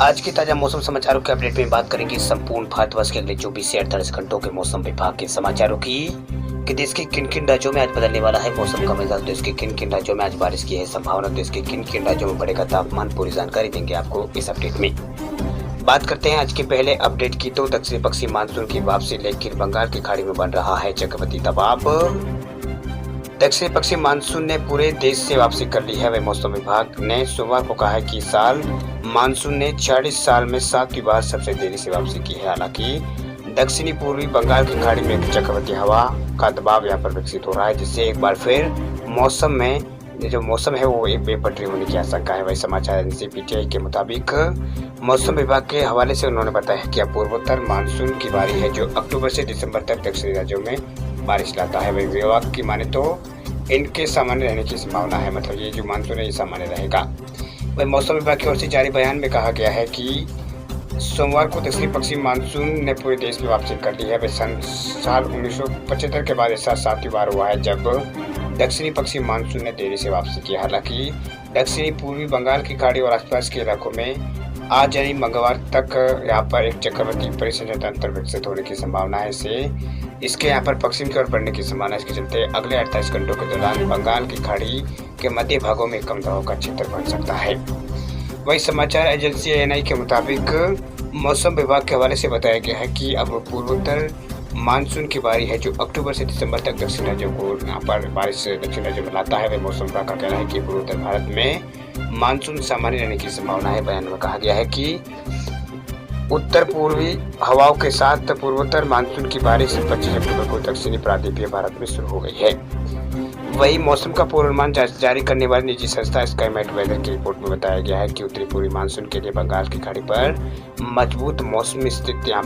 आज के ताजा मौसम समाचारों के अपडेट में बात करेंगे संपूर्ण भारतवर्ष के अगले 24 से 48 घंटों के मौसम विभाग के समाचारों की कि देश के किन किन राज्यों में आज बदलने वाला है मौसम का मिजाज। देश के किन किन राज्यों में आज बारिश की है संभावना। देश के किन किन राज्यों में बढ़ेगा तापमान, पूरी जानकारी देंगे आपको इस अपडेट में। बात करते हैं आज के पहले अपडेट की तो दक्षिणी पश्चिम मानसून की वापसी, लेकिन बंगाल की खाड़ी में बन रहा है चक्रवाती दबाव। दक्षिणी पश्चिम मानसून ने पूरे देश से वापसी कर ली है। वह मौसम विभाग ने सोमवार को कहा है कि इस साल मानसून ने 40 साल में 7वीं बार सबसे देरी से वापसी की है। हालांकि दक्षिणी पूर्वी बंगाल की खाड़ी में एक चक्रवाती हवा का दबाव यहां पर विकसित हो रहा है, जिससे एक बार फिर मौसम में जो मौसम है वो एक बेपटरी होने की आशंका है। वही समाचार एजेंसी पीटीआई के मुताबिक मौसम विभाग के हवाले से उन्होंने बताया कि अब पूर्वोत्तर मानसून की बारी है, जो अक्टूबर से दिसंबर तक दक्षिणी राज्यों में बारिश लाता है। वही विभाग की माने तो इनके सामान्य रहने की संभावना है, मतलब ये जो मानसून है ये सामान्य रहेगा। वही मौसम विभाग की ओर से जारी बयान में कहा गया है कि सोमवार को दक्षिणी पश्चिम मानसून ने पूरे देश में वापसी कर ली है। वह साल 1975 के बाद ऐसा 7वीं बार हुआ है जब दक्षिणी पश्चिम मानसून ने देरी से वापसी की। हालांकि दक्षिणी पूर्वी बंगाल की खाड़ी और आसपास के इलाकों में आज यानी मंगलवार तक यहाँ पर एक चक्रवाती परिसंचरण तंत्र विकसित होने की संभावना है। इसके यहाँ पर पश्चिम की ओर बढ़ने की संभावना है। इसके चलते अगले 48 घंटों के दौरान बंगाल की खाड़ी के मध्य भागों में कम दबाव का क्षेत्र बन सकता है। वही समाचार एजेंसी एएनआई के मुताबिक मौसम विभाग के हवाले से बताया गया है कि अब पूर्वोत्तर मानसून की बारी है, जो अक्टूबर से दिसंबर तक दक्षिण राज्यों को यहाँ पर बारिश दक्षिण राज्यों में लाता है। वह मौसम विभाग का कहना है कि पूर्वोत्तर भारत में मानसून सामान्य रहने की संभावना है। बयान में कहा गया है कि उत्तर पूर्वी हवाओं के साथ पूर्वोत्तर मानसून की बारिश 25 अक्टूबर को दक्षिणी प्रायद्वीपीय भारत में शुरू हो गई है। वही मौसम का पूर्वानुमान जारी करने वाली निजी संस्था स्काईमेट वेदर की रिपोर्ट में बताया गया है कि उत्तरी पूर्वी मानसून के लिए बंगाल की खाड़ी पर मजबूत मौसमी स्थितियां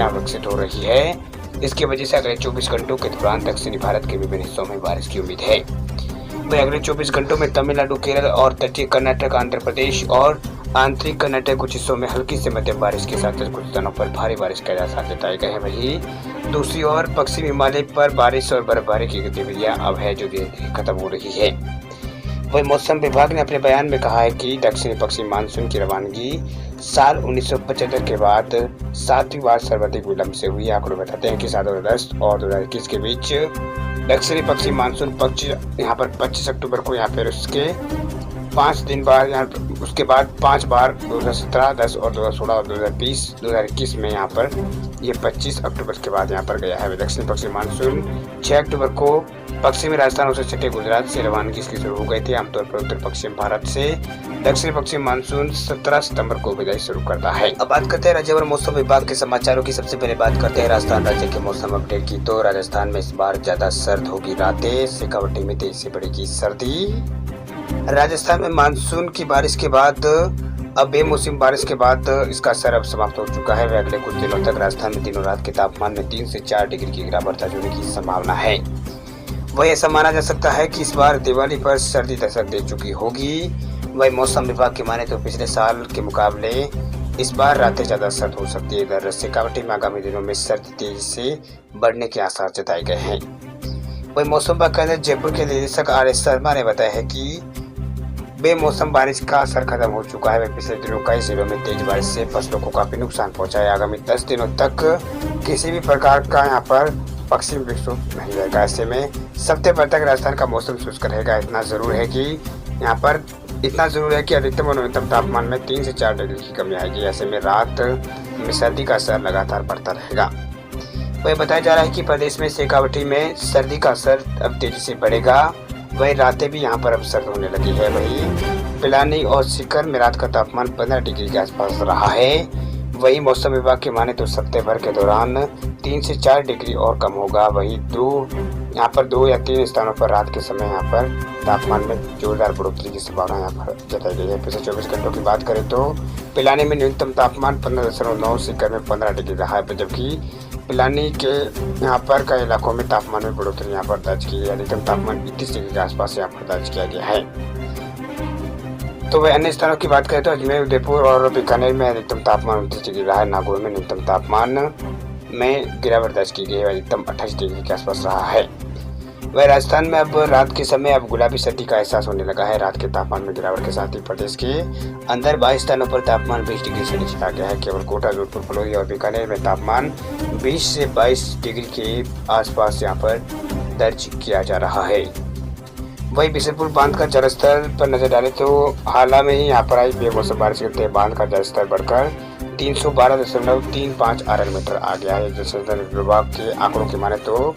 विकसित हो रही है। इसकी वजह से अगले 24 घंटों के दौरान दक्षिणी भारत के विभिन्न हिस्सों में बारिश की उम्मीद है। वही अगले 24 घंटों में तमिलनाडु, केरल और तटीय कर्नाटक, आंध्र प्रदेश और आंतरिक कर्नाटक कुछ हिस्सों में हल्की से मध्यम बारिश के साथ कुछ स्थानों पर भारी बारिश के आसार जताए गए हैं। वहीं दूसरी ओर पश्चिमी हिमालय पर बारिश और बर्फबारी की गतिविधियां अब है जो धीरे धीरे खत्म हो रही है। वही मौसम विभाग ने अपने बयान में कहा है कि दक्षिणी पश्चिम मानसून की रवानगी साल 1975 के बाद 7वीं बार सर्वाधिक विलंब से हुई। आंकड़े बताते हैं कि 2010 और 2021 के बीच दक्षिणी पश्चिम मानसून पक्ष यहाँ पर 25 अक्टूबर को यहाँ पर उसके 5 दिन बाद उसके बाद 5 बार 2017, 10 और 2016 और 2021 में यहाँ पर ये 25 अक्टूबर के बाद यहाँ पर गया है। दक्षिण पश्चिम मानसून 6 अक्टूबर को पश्चिमी राजस्थान से छठे गुजरात से रवानगी इसकी शुरू हो गई थी। आमतौर पर उत्तर पश्चिम भारत से दक्षिण पश्चिम मानसून 17 सितंबर को विदाई शुरू करता है। अब बात करते हैं राज्य और मौसम विभाग के समाचारों की। सबसे पहले बात करते हैं राजस्थान राज्य के मौसम अपडेट की तो राजस्थान में इस बार ज्यादा सर्द होगी रातें, शेखावटी में तेजी से बढ़ेगी सर्दी। राजस्थान में मानसून की बारिश के बाद अब बेमौसम बारिश के बाद इसका असर अब समाप्त हो चुका है। वह अगले कुछ दिनों तक राजस्थान में दिनों रात के तापमान में 3 से 4 डिग्री की गिरावट दर्ज होने की संभावना है। वह ऐसा माना जा सकता है कि इस बार दिवाली पर सर्दी दस्तक दे चुकी होगी। वही मौसम विभाग की माने तो पिछले साल के मुकाबले इस बार रातें ज्यादा सर्द हो सकती है। इधर शेखावटी में आगामी दिनों में सर्दी तेजी से बढ़ने के आसार जताए गए हैं। वही मौसम विभाग के अंदर जयपुर के निदेशक RS शर्मा ने बताया है कि बेमौसम बारिश का असर खत्म हो चुका है। वह पिछले दिनों कई जिलों में तेज बारिश से फसलों को काफी नुकसान पहुंचा है। आगामी 10 दिनों तक किसी भी प्रकार का यहाँ पर पश्चिम विक्षोभ नहीं रहेगा। ऐसे में सप्ताह भर तक राजस्थान का मौसम शुष्क रहेगा। इतना जरूर है कि अधिकतम और न्यूनतम तापमान में 3 से 4 डिग्री की कमी आएगी। ऐसे में रात में सर्दी का असर लगातार बढ़ता रहेगा। वही बताया जा रहा है कि प्रदेश में शेखावटी में सर्दी का असर अब तेजी से बढ़ेगा। वही रातें भी यहाँ पर अब सर्द होने लगी है। वही पिलानी और सीकर में रात का तापमान 15 डिग्री के आसपास रहा है। वही मौसम विभाग की माने तो सप्ताह भर के दौरान 3 से 4 डिग्री और कम होगा। वही यहाँ पर 2 या 3 स्थानों पर रात के समय यहाँ पर तापमान में जोरदार बढ़ोतरी की संभावना यहाँ पर जताई गई है। पिछले 24 घंटों की बात करें तो पिलानी में न्यूनतम तापमान 15.9, सीकर में 15 डिग्री रहा है, जबकि पिलानी के यहाँ पर कई इलाकों में तापमान में बढ़ोतरी यहाँ पर दर्ज की गई। अधिकतम तापमान 31 डिग्री के आसपास यहाँ पर दर्ज किया गया है। तो वह अन्य स्थानों की बात करें तो अजमेर, उदयपुर और बीकानेर में अधिकतम तापमान 29 डिग्री रहा है। नागौर में न्यूनतम तापमान में गिरावट दर्ज की गई है, अधिकतम 28 डिग्री के आसपास रहा है। वह राजस्थान में अब रात के समय अब गुलाबी सर्दी का एहसास होने लगा है। रात के तापमान में गिरावट के साथ ही प्रदेश के अंदर 22 स्थानों पर तापमान 20 डिग्री से नीचे आ गया है। केवल कोटा, जोधपुर, फलोरी और बीकानेर में तापमान 20 से 22 डिग्री के आसपास यहाँ पर दर्ज किया जा रहा है। वही बिशनपुर बांध का जलस्तर पर नजर डालें तो हाल में ही यहाँ पर आई बेमौसम बारिश के चलते बांध का जलस्तर बढ़कर 312.35 RL आ गया है। जल संसाधन विभाग के आंकड़ों की माने तो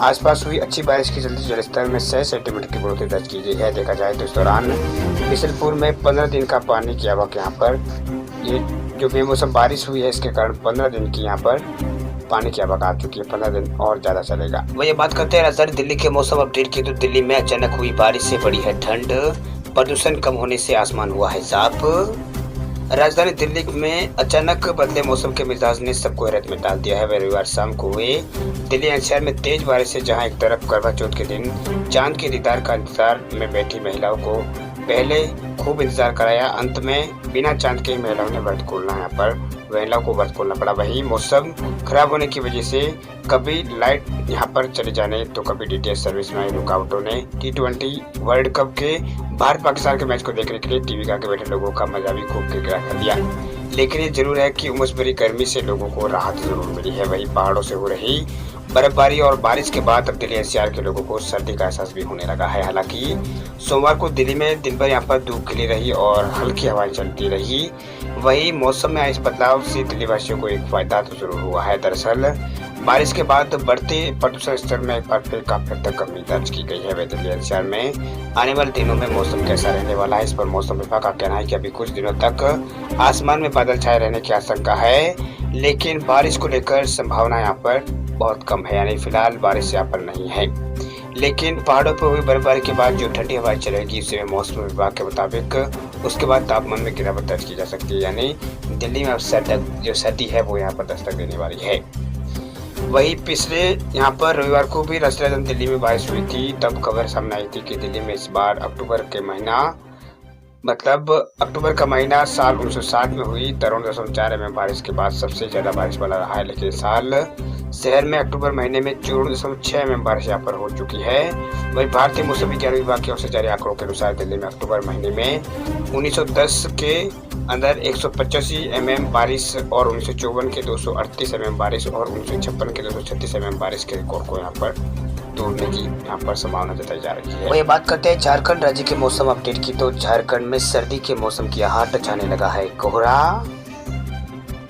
आसपास हुई अच्छी बारिश के चलते जलस्तर में 6 सेंटीमीटर की बढ़ोतरी दर्ज की गई है। देखा जाए तो इस दौरान बिशनपुर में 15 दिन का पानी की आवक यहाँ पर, ये जो बेमौसम बारिश हुई है इसके कारण 15 दिन की यहाँ पर पानी की आवक आ चुकी है। 15 दिन और ज्यादा चलेगा। वही बात करते हैं राजधानी दिल्ली के मौसम अपडेट की, तो दिल्ली में अचानक हुई बारिश से बढ़ी है ठंड, प्रदूषण कम होने से आसमान हुआ है साफ। राजधानी दिल्ली में अचानक बदले मौसम के मिजाज ने सबको हैरत में डाल दिया है। रविवार शाम को हुए दिल्ली एनसीआर में तेज बारिश से जहां एक तरफ करवा चौथ के दिन चांद के दीदार का इंतजार में बैठी महिलाओं को पहले खूब इंतजार कराया, अंत में बिना चांद के महिलाओं ने व्रत खोलना यहाँ पर महिलाओं को व्रत खोलना पड़ा। वही मौसम खराब होने की वजह से कभी लाइट यहाँ पर चले जाने तो कभी डीटीएच सर्विस में रुकावटों ने T20 वर्ल्ड कप के भारत पाकिस्तान के मैच को देखने के लिए टीवी का के बैठे लोगों का मजा भी खूब किरकिरा कर दिया। लेकिन ये जरूर है कि उमस भरी गर्मी से लोगों को राहत जरूर मिली है। वही पहाड़ों से हो रही बर्फबारी और बारिश के बाद अब दिल्ली एनसीआर के लोगों को सर्दी का एहसास भी होने लगा है। हालांकि सोमवार को दिल्ली में दिन भर यहाँ पर धूप खिली रही और हल्की हवाएं चलती रही। वही मौसम में इस बदलाव से दिल्ली वासियों को एक फायदा तो जरूर हुआ है। दरअसल बारिश के बाद बढ़ते प्रदूषण स्तर में एक बार फिर काफी हद तक कमी दर्ज की गई है। दिल्ली एनसीआर में आने वाले दिनों में मौसम कैसा रहने वाला है, इस पर मौसम विभाग का कहना है कि अभी कुछ दिनों तक आसमान में बादल छाए रहने की आशंका है, लेकिन बारिश को लेकर संभावना यहाँ पर बहुत कम है, यानी फिलहाल बारिश यहाँ पर नहीं है। लेकिन पहाड़ों पर हुई बर्फबारी के बाद जो ठंडी हवाएं चलेगी उससे मौसम विभाग के मुताबिक उसके बाद तापमान में गिरावट दर्ज की जा सकती है, यानी दिल्ली में अब जो सर्दी है वो यहाँ पर दस्तक देने वाली है। वही पिछले यहाँ पर रविवार को भी राजधानी दिल्ली में बारिश हुई थी, तब खबर सामने आई थी कि दिल्ली में इस बार अक्टूबर का महीना साल 1960 में हुई 53.4 mm बारिश के बाद सबसे ज्यादा बारिश वाला रहा है। लेकिन साल शहर में अक्टूबर महीने में 54.6 mm बारिश यहाँ पर हो चुकी है। वही भारतीय मौसम विज्ञान विभाग की ओर से जारी आंकड़ों के अनुसार दिल्ली में अक्टूबर महीने में 1910 के अंदर 185 mm बारिश और 1954 के 238 mm बारिश और 1956 के 236 mm बारिश के रिकॉर्ड को यहाँ पर तोड़ने की यहाँ पर संभावना जताई जा रही है। वही बात करते हैं झारखंड राज्य के मौसम अपडेट की, तो झारखंड में सर्दी के मौसम की आहट छाने लगा है कोहरा।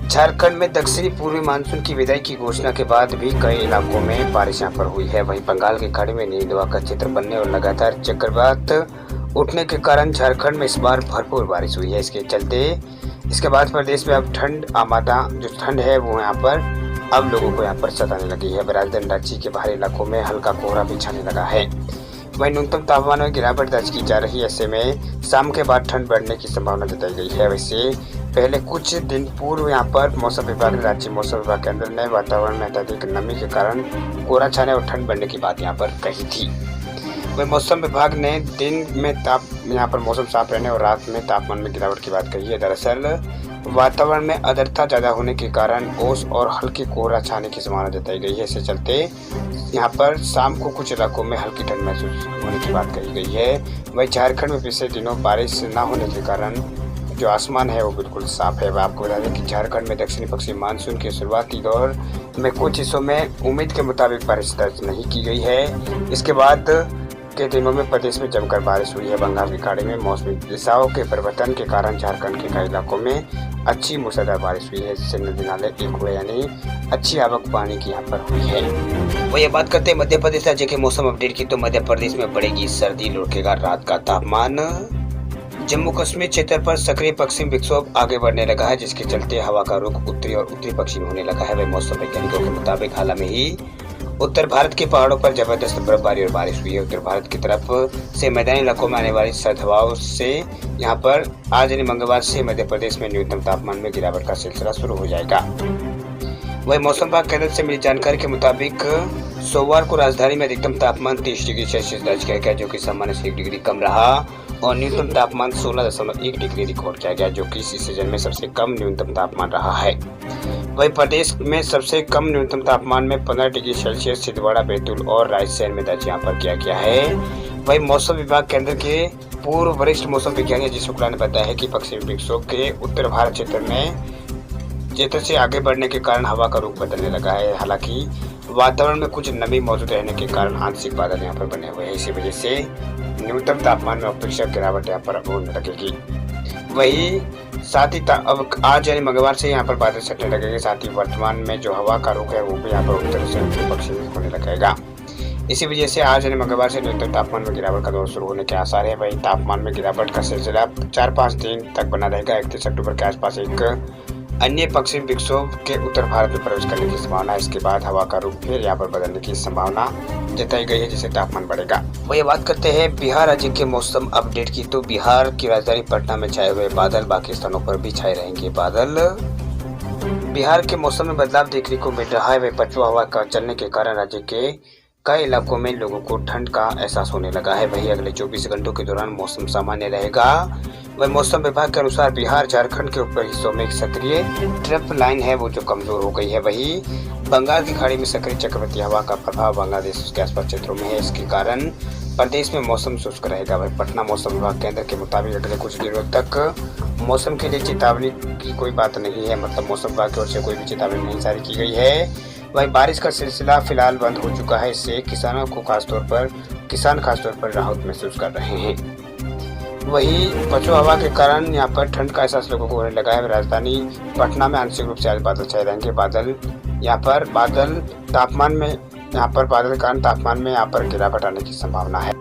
झारखंड में दक्षिणी पूर्वी मानसून की विदाई की घोषणा के बाद भी कई इलाकों में बारिश यहाँ पर हुई है। वहीं बंगाल की खाड़ी में नींदवा का क्षेत्र बनने और लगातार चक्रवात उठने के कारण झारखंड में इस बार भरपूर बारिश हुई है। इसके बाद प्रदेश में अब ठंड है वो यहाँ पर अब लोगों को यहाँ पर सताने लगी है। राजधानी रांची के बाहरी इलाकों में हल्का कोहरा भी छाने लगा है। वहीं न्यूनतम तापमान में गिरावट दर्ज की जा रही है। ऐसे में शाम के बाद ठंड बढ़ने की संभावना जताई गई है। वैसे पहले कुछ दिन पूर्व यहाँ पर मौसम विभाग ने राज्य मौसम विभाग के अंदर नए वातावरण में अत्यधिक नमी के कारण कोहरा छाने और ठंड बढ़ने की बात यहाँ पर कही थी। वही मौसम विभाग ने दिन में यहाँ पर मौसम साफ रहने और रात में तापमान में गिरावट की बात कही है। दरअसल वातावरण में आर्द्रता ज्यादा होने के कारण ओस और हल्की कोहरा छाने की संभावना जताई गई है। इससे चलते यहाँ पर शाम को कुछ इलाकों में हल्की ठंड महसूस होने की बात कही गई है। वही झारखंड में पिछले दिनों बारिश न होने के कारण जो आसमान है वो बिल्कुल साफ है। आपको बता दें कि झारखंड में दक्षिणी पश्चिमी मानसून के शुरुआती दौर में कुछ हिस्सों में उम्मीद के मुताबिक बारिश दर्ज नहीं की गई है। इसके बाद के दिनों में प्रदेश में जमकर बारिश हुई है। बंगाल की खाड़ी में मौसमी दिशाओं के परिवर्तन के कारण झारखंड के कई इलाकों में अच्छी मूसलाधार बारिश हुई है, जिससे नदी नाले एक हुए, यानी अच्छी आवक पानी की यहाँ पर हुई है। वो ये बात करते हैं मध्य प्रदेश राज्य के मौसम अपडेट की, तो मध्य प्रदेश में बढ़ेगी सर्दी, लुढ़केगा रात का तापमान। जम्मू कश्मीर क्षेत्र पर सक्रिय पश्चिम विक्षोभ आगे बढ़ने लगा है, जिसके चलते हवा का रुख उत्तरी और उत्तरी पश्चिमी होने लगा है। वही मौसम वैज्ञानिकों के मुताबिक हाल में ही उत्तर भारत के पहाड़ों पर जबरदस्त बर्फबारी और बारिश हुई है। उत्तर भारत की तरफ से मैदानी इलाकों में आने वाली सर्द हवाओं से यहाँ पर आज यानी मंगलवार से मध्य प्रदेश में न्यूनतम तापमान में गिरावट का सिलसिला शुरू हो जाएगा। वही मौसम विभाग केंद्र से मिली जानकारी के मुताबिक सोमवार को राजधानी में अधिकतम तापमान 30 डिग्री सेल्सियस दर्ज किया गया, जो कि सामान्य से 1 डिग्री कम रहा, और न्यूनतम तापमान 16.1 डिग्री रिकॉर्ड किया गया, जो कि इस सीजन में सबसे कम न्यूनतम तापमान रहा है। वहीं प्रदेश में सबसे कम न्यूनतम तापमान में 15 डिग्री सेल्सियस छिंदवाड़ा, बैतूल और रायसेन में दर्ज यहाँ पर किया गया है। वहीं मौसम विभाग केंद्र के पूर्व वरिष्ठ मौसम विज्ञानी अजीत शुक्ला ने बताया है कि पश्चिमी विक्षोभ के उत्तर भारत क्षेत्र से आगे बढ़ने के कारण हवा का रुख बदलने लगा है। हालांकि वातावरण में कुछ नमी मौजूद रहने के कारण आंशिक बादल यहाँ पर बने हुए हैं। इसी वजह से न्यूनतम तापमान में अपेक्षित गिरावट यहाँ पर होने लगेगी। वही साथ ही अब आज यानी मंगलवार से यहाँ पर बादल छटने लगेंगे। साथ ही वर्तमान में जो हवा का रुख है वो भी यहाँ पर उत्तर से पश्चिमी होने लगेगा। इसी वजह से आज यानी मंगलवार से न्यूनतम तापमान में गिरावट का दौर शुरू होने के आसार है। वही तापमान में गिरावट का सिलसिला 4-5 दिन तक बना रहेगा। 31 अक्टूबर के आसपास एक अन्य पश्चिमी विक्षोभ के उत्तर भारत में प्रवेश करने की संभावना है। इसके बाद हवा का रुख फिर यहाँ पर बदलने की संभावना जताई गई है, जिससे तापमान बढ़ेगा। वही बात करते हैं बिहार राज्य के मौसम अपडेट की। तो बिहार की राजधानी पटना में छाए हुए बादल, बाकी स्थानों पर भी छाए रहेंगे बादल। बिहार के मौसम में बदलाव देखने को मिल रहा है। वही पछुआ हवा का चलने के कारण राज्य के कई इलाकों में लोगों को ठंड का एहसास होने लगा है। वही अगले 24 घंटों के दौरान मौसम सामान्य रहेगा। वही मौसम विभाग के अनुसार बिहार झारखंड के ऊपर हिस्सों में एक सक्रिय ट्रफ लाइन है वो जो कमजोर हो गई है। वही बंगाल की खाड़ी में सक्रिय चक्रवाती हवा का प्रभाव बांग्लादेश के आसपास क्षेत्रों में है। इसके कारण प्रदेश में मौसम शुष्क रहेगा। वही पटना मौसम विभाग केंद्र के मुताबिक अगले कुछ दिनों तक मौसम के लिए चेतावनी की कोई बात नहीं है, मतलब मौसम विभाग की ओर से कोई भी चेतावनी नहीं जारी की गई है। वही बारिश का सिलसिला फिलहाल बंद हो चुका है। इससे किसान खासतौर पर राहत महसूस कर रहे हैं। वही पछुआ हवा के कारण यहाँ पर ठंड का एहसास लोगों को होने लगा है। राजधानी पटना में आंशिक रूप से आज बादल छाए रहेंगे। बादल के कारण तापमान में यहाँ पर गिरावट आने की संभावना है।